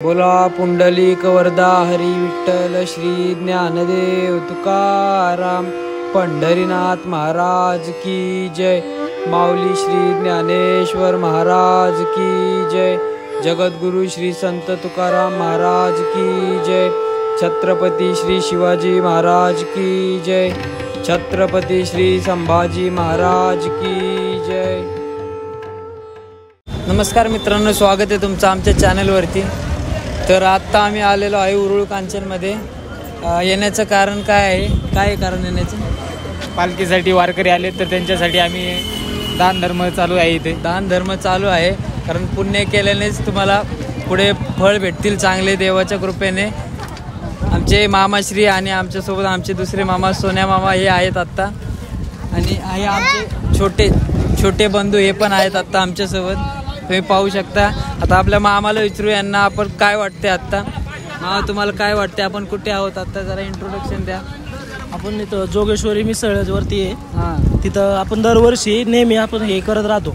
बोला पुंडलिक वरदा हरी विठ्ठल श्री ज्ञानदेव तुकाराम पंढरीनाथ महाराज की जय। माऊली श्री ज्ञानेश्वर महाराज की जय। जगद्गुरु श्री संत तुकाराम महाराज की जय। छत्रपती श्री शिवाजी महाराज की जय। छत्रपती श्री संभाजी महाराज की जय। नमस्कार मित्रांनो, स्वागत आहे तुमचं आमच्या चॅनलवरती। तर आत्ता आम्ही आलेलो आहे उरुळ कांचनमध्ये। येण्याचं कारण काय आहे? काय कारण येण्याचं? पालखीसाठी वारकरी आले तर त्यांच्यासाठी आम्ही दान धर्म चालू आहे। इथे दान धर्म चालू आहे, कारण पुण्य केल्यानेच तुम्हाला पुढे फळ भेटतील चांगले देवाच्या कृपेने। आमचे मामाश्री आणि आमच्यासोबत आमचे दुसरे मामा सोन्या मामा हे आहेत आत्ता, आणि हे आमचे छोटे छोटे बंधू हे पण आहेत आत्ता आमच्यासोबत। तुम्ही पाहू शकता। आता आपल्या मामाला विचारू यांना आपण काय वाटते आत्ता। मामा तुम्हाला काय वाटते? आपण कुठे आहोत आत्ता? जरा इंट्रोडक्शन द्या। आपण इथं जोगेश्वरी मिसळवरती आहे। हां, तिथं आपण दरवर्षी नेहमी आपण हे करत राहतो।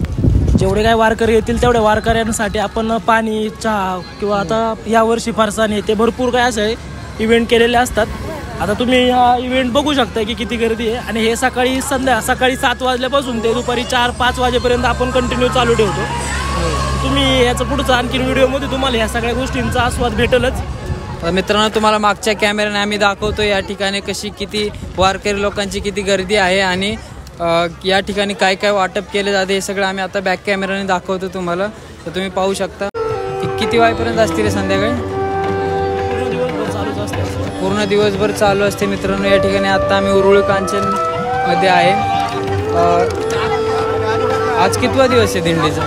जेवढे काय वारकरी येतील तेवढ्या वारकऱ्यांसाठी आपण पाणी, चहा किंवा आता यावर्षी फरसाण ते भरपूर काय असे इव्हेंट केलेले असतात। आता तुम्ही हा इव्हेंट बघू शकता की किती गर्दी आहे, आणि हे सकाळी 7 वाजल्यापासून ते दुपारी 4-5 वाजेपर्यंत आपण कंटिन्यू चालू ठेवतो। तुम्ही याचं पुढचं आणखी व्हिडिओमध्ये तुम्हाला ह्या सगळ्या गोष्टींचा आस्वाद भेटेलच। मित्रांनो, तुम्हाला मागच्या कॅमेऱ्याने आम्ही दाखवतो या ठिकाणी कशी किती वारकरी लोकांची किती गर्दी आहे, आणि या ठिकाणी काय काय वाटप केले जाते हे सगळं आम्ही आता बॅक कॅमेऱ्याने दाखवतो तुम्हाला। तर तुम्ही पाहू शकता किती वाजेपर्यंत असतील संध्याकाळी? पूर्ण दिवसभर चालू असते मित्रांनो या ठिकाणी। आता आम्ही उरुळ कांचन मध्ये आहे। आज कितवा दिवस आहे दिंडीचा?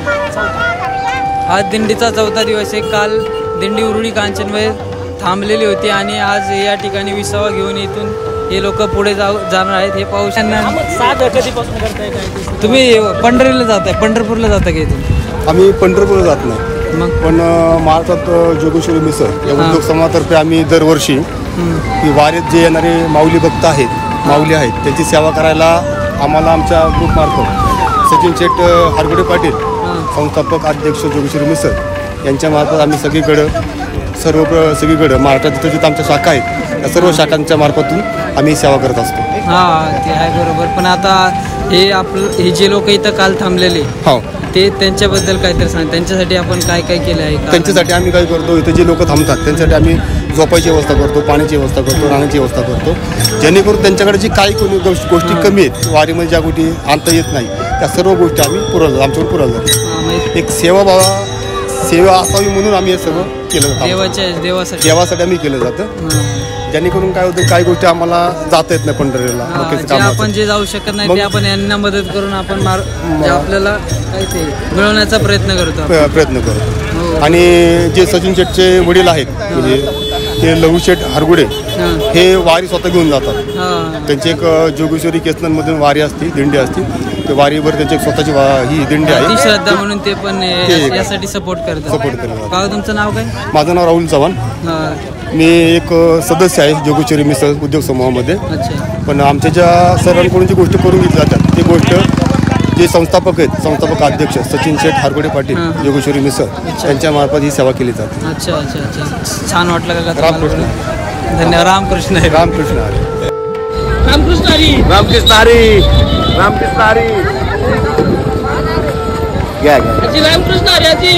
आज दिंडीचा 4था दिवस आहे। काल दिंडी उरुळी कांचनमध्ये थांबलेली होती, आणि आज या ठिकाणी विसावा घेऊन इथून हे लोक पुढे जाणार आहेत। हे पाहू शकता। कधीपासून करताय काय? तुम्ही पंढरीला जाताय? पंढरपूरला जाता का इथून? आम्ही पंढरपूरला जात नाही, मग पण महाराष्ट्रात जोगेश्वरी मिसळ या उद्योग समूहातर्फे आम्ही दरवर्षी की वारीत जे येणारे माऊली भक्त आहेत, माऊली आहेत, त्यांची सेवा करायला आम्हाला आमच्या ग्रुपमार्फत सचिन शेठ हरगुडे पाटील, संस्थापक अध्यक्ष जोगेश्वरी मिसळ यांच्यामार्फत आम्ही सगळीकडं महाराष्ट्रात जिथं आमच्या शाखा आहेत त्या सर्व शाखांच्या मार्फतून आम्ही सेवा करत असतो। हां, ते आहे बरोबर। पण आता हे जे लोक इथं काल थांबलेले, हो, ते त्यांच्याबद्दल काहीतरी सांग। त्यांच्यासाठी आपण काय काय केलं आहे? त्यांच्यासाठी आम्ही काय करतो, इथं जे लोक थांबतात त्यांच्यासाठी आम्ही झोपायची व्यवस्था करतो, पाण्याची व्यवस्था करतो, राहण्याची व्यवस्था करतो, जेणेकरून त्यांच्याकडे जी काही कोणी गोष्टी कमी आहेत, वारीमध्ये ज्या गोष्टी आणता येत नाही त्या सर्व गोष्टी आम्ही पुरवतो, आमच्याकडे पुरवल्या जातात। एक सेवा असावी म्हणून आम्ही हे सगळं केलं जातं। देवासाठी आम्ही केलं जातं, जेणेकरून काय होतं, काही गोष्टी आम्हाला जाता येत नाही पंढरीला, आपण जे जाऊ शकत नाही ते आपण यांना मदत करून आपण आपल्याला काय ते मिळवण्याचा प्रयत्न करतो। आणि जे सचिन शेठचे वडील आहेत, म्हणजे ते लहू शेठ हरगुडे, हे वारी स्वतः घेऊन जातात। त्यांची एक जोगेश्वरी केसनमधून वारी असते, दिंडी असते, ते वारीवर त्यांची एक स्वतःची ही दिंडी आहे, श्रद्धा म्हणून ते पण यासाठी सपोर्ट करतात। का तुमचं नाव काय? माझं नाव राहुल चव्हाण। मी एक सदस्य आहे जोगेश्वरी मिसळ उद्योग समूहामध्ये। पण आमच्या ज्या सर्वांकडून जी गोष्ट करून घेतली जातात ती गोष्ट जे संस्थापक आहेत, संस्थापक अध्यक्ष सचिन शेठ हरगुडे पाटील जोगेश्वरी मिसळ त्यांच्या मार्फत ही सेवा केली जाते। अच्छा अच्छा अच्छा, छान वाटलं का? रामकृष्ण, धन्यवाद। रामकृष्ण हरी, रामकृष्ण हरी, रामकृष्ण हरी, रामकृष्ण हरी, रामकृष्ण हरी, रामकृष्ण हरी,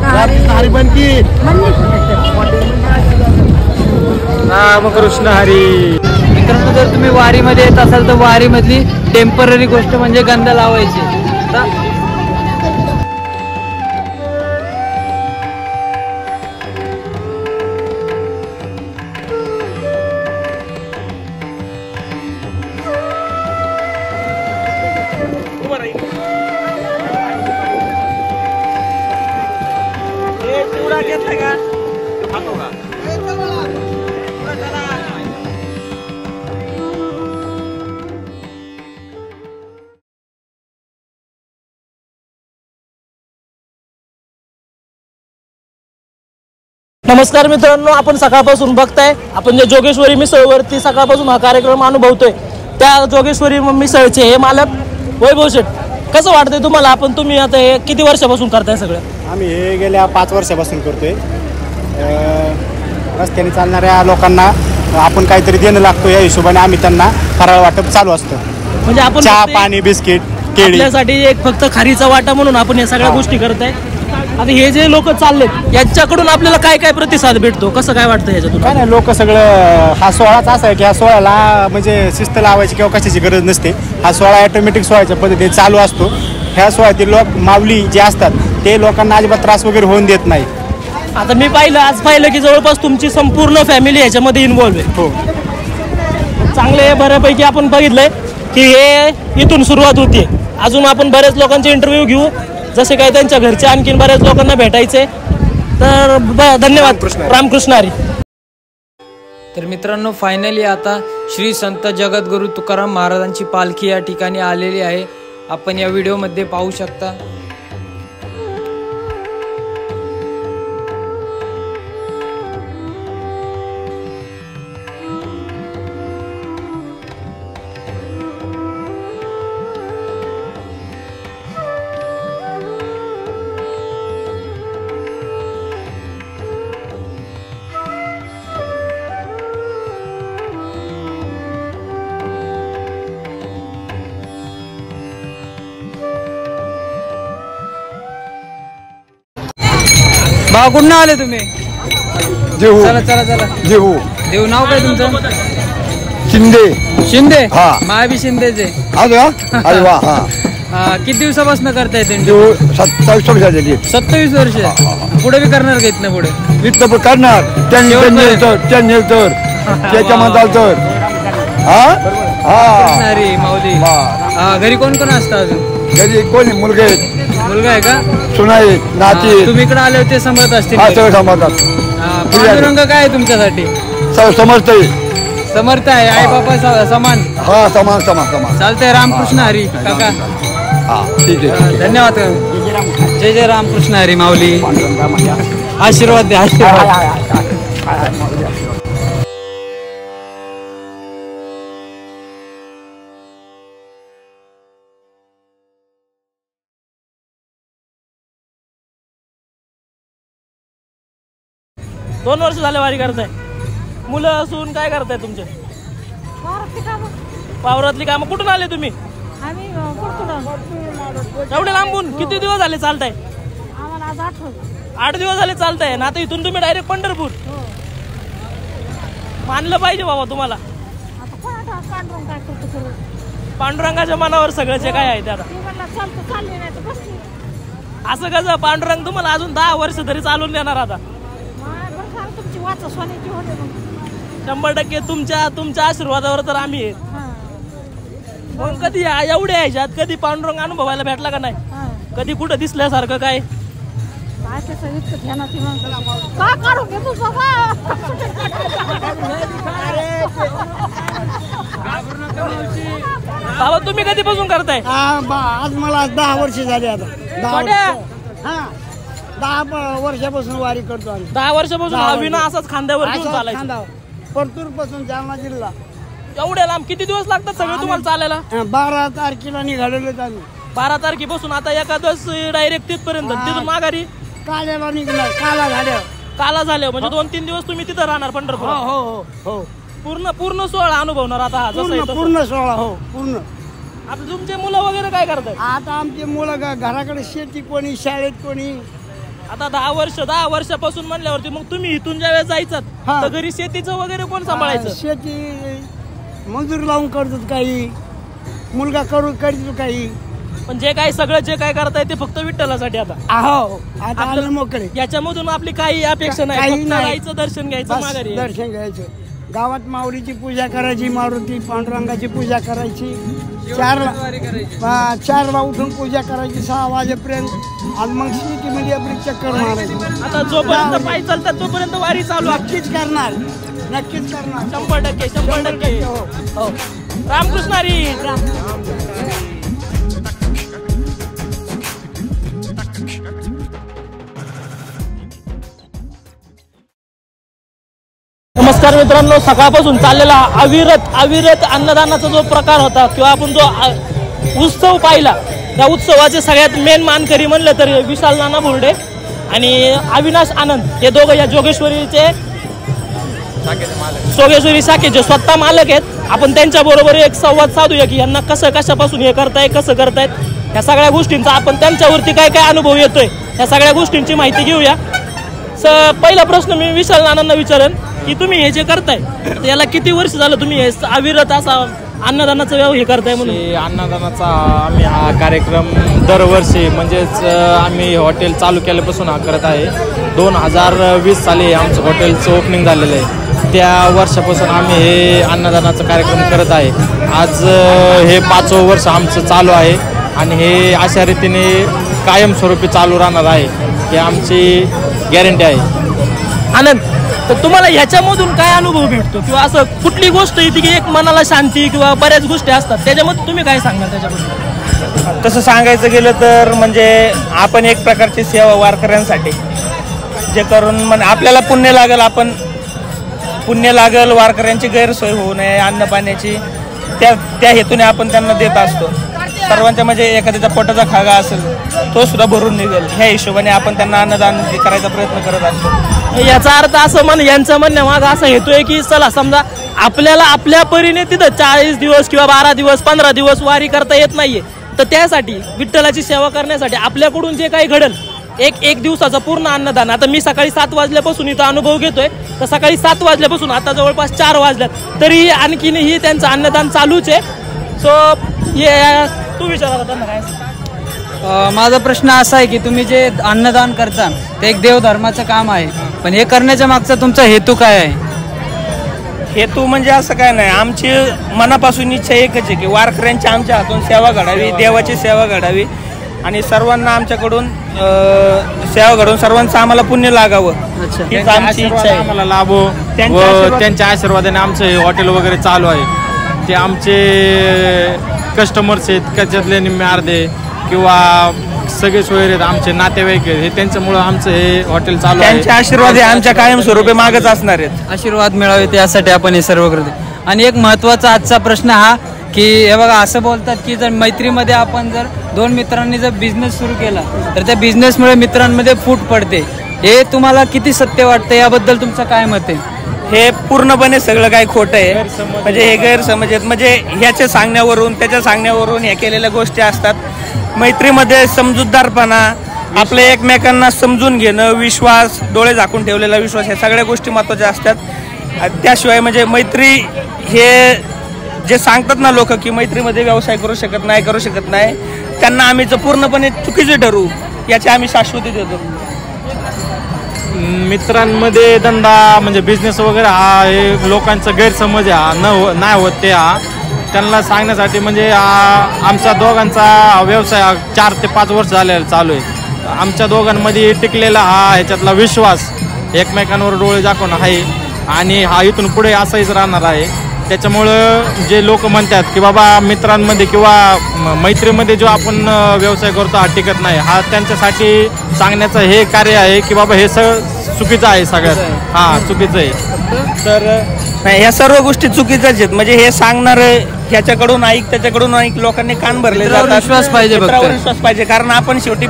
रामकृष्ण हरी बनकी, रामकृष्ण हरी। मित्रांनो, जर तुम्ही वारीमध्ये येत असाल तर वारीमधली टेम्पररी गोष्ट म्हणजे गंध लावायची। नमस्कार मित्रांनो, आपण सकाळपासून बघताय आपण जे जोगेश्वरी मिसळवरती सकाळपासून हा कार्यक्रम अनुभवतोय, त्या जोगेश्वरी मिसळचे हे मालक वैभव शेठ, कसं वाटतंय तुम्हाला? तुम्ही आता हे किती वर्षापासून करताय सगळं? आम्ही हे गेल्या 5 वर्षापासून करतोय। रस्त्याने चालणाऱ्या लोकांना आपण काहीतरी देणं लागतो, या हिशोबाने आम्ही त्यांना फराळ वाटप चालू असतं. म्हणजे आपण चहा, फक्त पाणी, बिस्किट, केळी. आपल्यासाठी एक फक्त खारीचा वाटा म्हणून आपण या सगळ्या गोष्टी करत आहे. आता हे जे लोक चाललेत यांच्याकडून आपल्याला काय काय प्रतिसाद भेटतो, कसं काय वाटतं याच्यातून? काय नाही, लोक सगळं हा सोहळाच असा आहे की ह्या सोहळ्याला म्हणजे शिस्त लावायची किंवा कशाची गरज नसते. हा सोहळा ऑटोमॅटिक सोहळ्याच्या पद्धतीने चालू असतो. ह्या सोहळ्यातील लोक माऊली जे असतात ते लोकांना अजिबात त्रास वगैरे होऊन देत नाही. आता मी आज पाहिलं की जवळपास तुमची संपूर्ण फॅमिली ह्याच्यामध्ये इन्व्हॉल्व आहे. हो, चांगले बऱ्यापैकी आपण बघितलंय की हे इथून सुरुवात होती. अजून आपण बरेच लोकांचे इंटरव्ह्यू घेऊ, जसे काही त्यांच्या घरचे आणखीन बऱ्याच लोकांना भेटायचे. तर धन्यवाद. रामकृष्ण हरी. तर मित्रांनो, फायनली आता श्री संत जगद्गुरू तुकाराम महाराजांची पालखी या ठिकाणी आलेली आहे. आपण या व्हिडिओमध्ये पाहू शकता. भाऊ कुठं आले तुम्ही? जेहू. चला चला चला. जेहू. देव नाव काय तुमचं? शिंदे. हा, मायाबी शिंदेचे. अरे वा. किती दिवसापासून करताय ते? 27 वर्ष झालेली. 27 वर्ष. पुढे बी करणार का इथनं पुढे? इथं करणार त्याच्या मनात तर. अरे माऊली, घरी कोण कोण असतं अजून? घरी कोणी मुलगा आहे का? सुना आहेत, नाती. तुम्ही इकडे आले होते, समजत असतील. समजतात. पांडुरंग काय आहे तुमच्यासाठी? समर्थ आहे, आई बाबा समान. हा, समान. चालतंय. रामकृष्ण हरी काका. ठीक आहे, धन्यवाद. जय जय रामकृष्ण हरी माऊली. आशीर्वाद द्या, आशीर्वाद. दोन वर्ष झाले वारी करताय. मुलं असून काय करताय तुमचे? वावरातली कामं. कुठून आले तुम्ही? एवढे लांबून? किती दिवस झाले चालताय? 8 दिवस झाले चालताय ना. आता इथून तुम्ही डायरेक्ट पंढरपूर. मानलं पाहिजे बाबा तुम्हाला. पांडुरंगाच्या मनावर सगळं जे काय आहे ते. आता असं कसं? पांडुरंग तुम्हाला अजून 10 वर्ष तरी चालून देणार. आता 100% तुमच्या आशीर्वादावर तर आम्ही आहे. मग कधी एवढ्या ह्याच्यात कधी पांडुरंग अनुभवायला भेटला का नाही? कधी कुठं दिसल्यासारखं काय? बाबा तुम्ही कधीपासून करताय? आज मला 10 वर्ष झाली. आता 10 वर्षापासून वारी करतो आम्ही. 10 वर्षापासून अभिनय असाच खांद्यावर घेऊन चालायचं. परतूर पासून जालना जिल्हा. एवढ्या लांब किती दिवस लागतात सगळं तुम्हाला चालायला? 12 तारखेला निघालेलो आम्ही. 12 तारखेपासून आता एकादश डायरेक्ट तिथपर्यंत. तिथून माघारी काल्याला निघणार. काला झाले म्हणजे 2-3 दिवस तुम्ही तिथं राहणार पंढरपूर. हो. पूर्ण सोहळा अनुभवणार आता हा. पूर्ण सोहळा. हो, पूर्ण. आता तुमचे मुलं वगैरे काय करतात? आता आमचे मुलं घराकडे शेती, कोणी शाळेत, कोणी. आता 10 वर्षापासून म्हणल्यावरती मग तुम्ही इथून ज्या वेळेस जायचं तर घरी शेतीचं वगैरे कोण सांभाळायचं? शेती मजूर लावून करतो काही, मुलगा करतो काही. पण जे काय सगळं जे काय करताय ते फक्त विठ्ठलासाठी. आता आता मोकळे. याच्यामधून आपली काही अपेक्षा नाही. जायचं, दर्शन घ्यायचं, माघारी दर्शन घ्यायचं. गावात माऊलीची पूजा करायची, मारुती पांडुरंगाची पूजा करायची. 4ला उठून पूजा करायची 6 वाजेपर्यंत. आणि मग शेतीमध्ये आपली चक्कर मारायची. आता जोपर्यंत पायी चालतात तोपर्यंत वारी चालू. नक्कीच करणार. 100%. हो. रामकृष्ण हरी. नमस्कार मित्रांनो, सकाळपासून चाललेला अविरत अन्नदानाचा जो प्रकार होता किंवा आपण जो उत्सव पाहिला, त्या उत्सवाचे सगळ्यात मेन मानकरी म्हणलं तर विशाल नाना बोर्डे आणि अविनाश आनंद हे दोघं या जोगेश्वरीचे सोगेश्वरी शाखेचे स्वतः मालक आहेत. आपण त्यांच्याबरोबर एक संवाद साधूया की यांना कशापासून हे करताय, कसं करतायत, ह्या सगळ्या गोष्टींचा आपण त्यांच्यावरती काय काय अनुभव येतोय ह्या सगळ्या गोष्टींची माहिती घेऊया. पहिला प्रश्न मी विशाल नानांना विचारेन की तुम्ही हे जे करताय याला किती वर्ष झालं तुम्ही हे अविरत असा अन्नदानाचा हे करताय? म्हणून अन्नदानाचा आम्ही हा कार्यक्रम दरवर्षी म्हणजेच आम्ही हॉटेल चालू केल्यापासून हा करत आहे. 2020 साली आमचं हॉटेलचं ओपनिंग झालेलं आहे. त्या वर्षापासून आम्ही हे अन्नदानाचा कार्यक्रम करत आहे. आज हे 5वं वर्ष आमचं चालू आहे आणि हे अशा रीतीने कायमस्वरूपी चालू राहणार आहे ही आमची गॅरंटी आहे. आनंद, तर तुम्हाला ह्याच्यामधून काय अनुभव भेटतो किंवा असं कुठली गोष्ट येते की एक मनाला शांती किंवा बऱ्याच गोष्टी असतात त्याच्यामध्ये तुम्ही काय सांगणार त्याच्याबद्दल? तसं सांगायचं गेलं तर म्हणजे आपण एक प्रकारची सेवा वारकऱ्यांसाठी जे करून आपल्याला पुण्य लागल वारकऱ्यांची गैरसोय होऊ नये अन्न पाण्याची त्या हेतूने आपण त्यांना देत असतो. सर्वांच्या म्हणजे एखाद्याचा पोटाचा खागा असेल तो सुद्धा भरून निघेल ह्या हिशोबाने आपण त्यांना अन्नदान करायचा प्रयत्न करत असतो. याचा अर्थ असं यांचं म्हणणं मागं असं हेतू आहे की चला समजा आपल्याला आपल्या परीने तिथं 40 दिवस किंवा 12 दिवस 15 दिवस वारी करता येत नाहीये, तर त्यासाठी विठ्ठलाची सेवा करण्यासाठी आपल्याकडून जे काही घडेल एक दिवसाचा पूर्ण अन्नदान. आता मी सकाळी 7 वाजल्यापासून इथं अनुभव घेतोय, तर सकाळी 7 वाजल्यापासून आता जवळपास 4 वाजल्यात तरी आणखीनही त्यांचं अन्नदान चालूच आहे. सो तू विचारा त्यांना काय? माझा प्रश्न असा आहे की तुम्ही जे अन्नदान करता ते एक देवधर्माचं काम आहे, पण हे करण्याच्या मागचा तुमचा हेतू काय आहे? हेतू म्हणजे असं काय नाही, आमची मनापासून इच्छा एकच आहे की वारकऱ्यांची आमच्या हातून सेवा घडावी, देवाची सेवा घडावी आणि सर्वांना आमच्याकडून सेवा घडवून सर्वांचं आम्हाला पुण्य लागावं हीच आमची इच्छा आहे. आम्हाला लाभो व त्यांच्या आशीर्वादाने आमचं हे हॉटेल वगैरे चालू आहे. ते आमचे कस्टमर्स आहेत, त्याच्यातले निम्मे अर्धे किंवा सगळे सोयरे आहेत, आमचे नातेवाईक आहेत, हे त्यांच्यामुळं आमचं हे हॉटेल चालू आहे. त्यांचे आशीर्वाद हे आमच्या कायमस्वरूपी मागच असणार आहेत. आशीर्वाद मिळावे त्यासाठी आपण हे सर्व करतो. आणि एक महत्त्वाचा आजचा प्रश्न हा की हे बघा असं बोलतात की जर मैत्रीमध्ये आपण जर 2 मित्रांनी जर बिझनेस सुरू केला तर त्या बिझनेसमुळे मित्रांमध्ये फूट पडते, हे तुम्हाला किती सत्य वाटतं? याबद्दल तुमचं काय मत आहे? हे पूर्णपणे सगळं काही खोटं आहे. म्हणजे हे गैरसमज आहेत. म्हणजे ह्याच्या सांगण्यावरून त्याच्या सांगण्यावरून ह्या केलेल्या गोष्टी असतात. मैत्रीमध्ये समजूतदारपणा, आपल्या एकमेकांना समजून घेणं, विश्वास, डोळे झाकून ठेवलेला विश्वास, ह्या सगळ्या गोष्टी महत्त्वाच्या असतात. त्याशिवाय म्हणजे मैत्री हे जे सांगतात ना लोक की मैत्रीमध्ये व्यवसाय करू शकत नाही, त्यांना आम्ही जर पूर्णपणे चुकीचे ठरवू याची आम्ही शाश्वती देतो. मित्रांमध्ये धंदा म्हणजे बिझनेस वगैरे हा हे लोकांचा गैरसमज नाही होत ते त्यांना सांगण्यासाठी म्हणजे आमच्या दोघांचा व्यवसाय 4 ते 5 वर्ष झालेला चालू आहे. आमच्या दोघांमध्ये टिकलेला ह्याच्यातला विश्वास एकमेकांवर डोळे झाकून आहे आणि हा इथून पुढे असाच राहणार आहे. त्याच्यामुळं जे लोक म्हणतात की बाबा मित्रांमध्ये किंवा मैत्रीमध्ये जो आपण व्यवसाय करतो हा टिकत नाही, हा त्यांच्यासाठी सांगण्याचं हे कार्य आहे की बाबा हे चुकीचं आहे, सगळ्यात चुकीचं आहे. तर नाही, ह्या सर्व गोष्टी चुकीच्याच आहेत. म्हणजे हे सांगणार ह्याच्याकडून ऐक त्याच्याकडून ऐक लोकांनी कान भरले जातात. विश्वास पाहिजे, विश्वास पाहिजे. कारण आपण शेवटी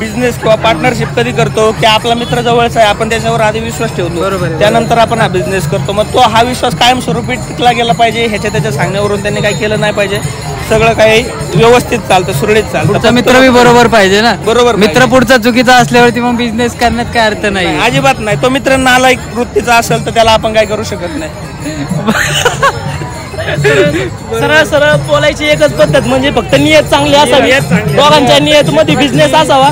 बिझनेस किंवा पार्टनरशिप कधी करतो की आपला मित्र जवळचा आहे, आपण त्याच्यावर आधी विश्वास ठेवतो, त्यानंतर आपण हा बिझनेस करतो. मग तो हा विश्वास कायमस्वरूपी टिकला गेला पाहिजे. त्याच्या सांगण्यावरून त्यांनी काही केलं नाही पाहिजे. सगळं काही व्यवस्थित चालतं, सुरळीत चालतं. मित्र बी बरोबर पाहिजे ना. बरोबर. मित्र पुढचा चुकीचा असल्यावरती मग बिझनेस करण्यात काय अर्थ नाही. अजिबात नाही. तो मित्र नालायक वृत्तीचा असेल तर त्याला आपण काय करू शकत नाही. सरळ बोलायची एकच पद्धत म्हणजे फक्त नियत चांगली असावी. दोघांच्या नियत मध्ये बिझनेस असावा.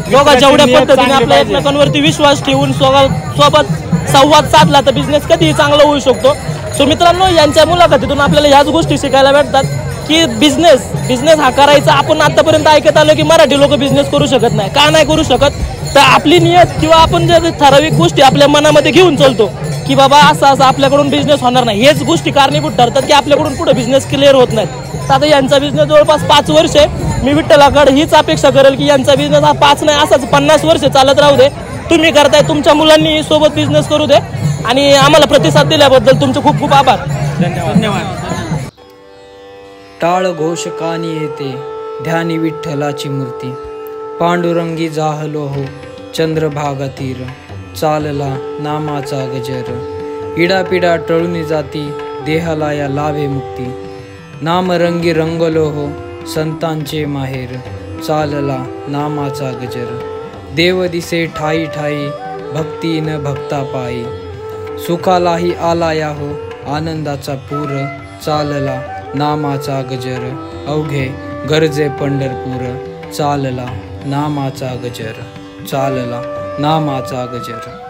दोघा जेवढ्या पद्धतीने आपल्या एकमेकांवरती विश्वास ठेवून सोबत संवाद साधला तर बिझनेस कधीही चांगला होऊ शकतो. सो मित्रांनो, यांच्या मुलाखतीतून आपल्याला ह्याच गोष्टी शिकायला भेटतात की बिझनेस हा करायचा. आपण आतापर्यंत ऐकत आलो की मराठी लोक बिझनेस करू शकत नाही. का नाही करू शकत? तर आपली नियत किंवा आपण जे ठराविक गोष्टी आपल्या मनामध्ये घेऊन चालतो की बाबा असं आपल्याकडून बिझनेस होणार नाही, हेच गोष्टी कारणीभूत ठरतात की आपल्याकडून पुढे बिझनेस क्लिअर होत नाहीत. तर आता यांचा बिझनेस जवळपास 5 वर्ष आहे. मी विठ्ठलाकडे हीच अपेक्षा करेल की यांचा बिझनेस हा 5 नाही असाच 50 वर्ष चालत राहू दे. तुम्ही करताय, तुमच्या मुलांनी सोबत बिझनेस करू दे आणि आम्हाला प्रतिसाद दिल्याबद्दल तुमचे खूप खूप आभार. धन्यवाद. टाळ घोष कानी येते ध्यानी विठ्ठलाची मूर्ती, पांडुरंगी जाहलो हो चंद्रभागा तीर, चालला नामाचा गजर, इडापिडा टळून जाती, देहाला या लाभे मुक्ती. नाम रंगी रंगलो हो, संतांचे माहेर, चालला नामाचा गजर. देव दिसे ठाई ठाई, भक्तीन भक्ता पायी. सुखालाही आला या हो, आनंदाचा पूर, चालला नामाचा गजर. अवघे गरजे पंढरपूर, चालला नामाचा गजर. चालला नामाचा गजर.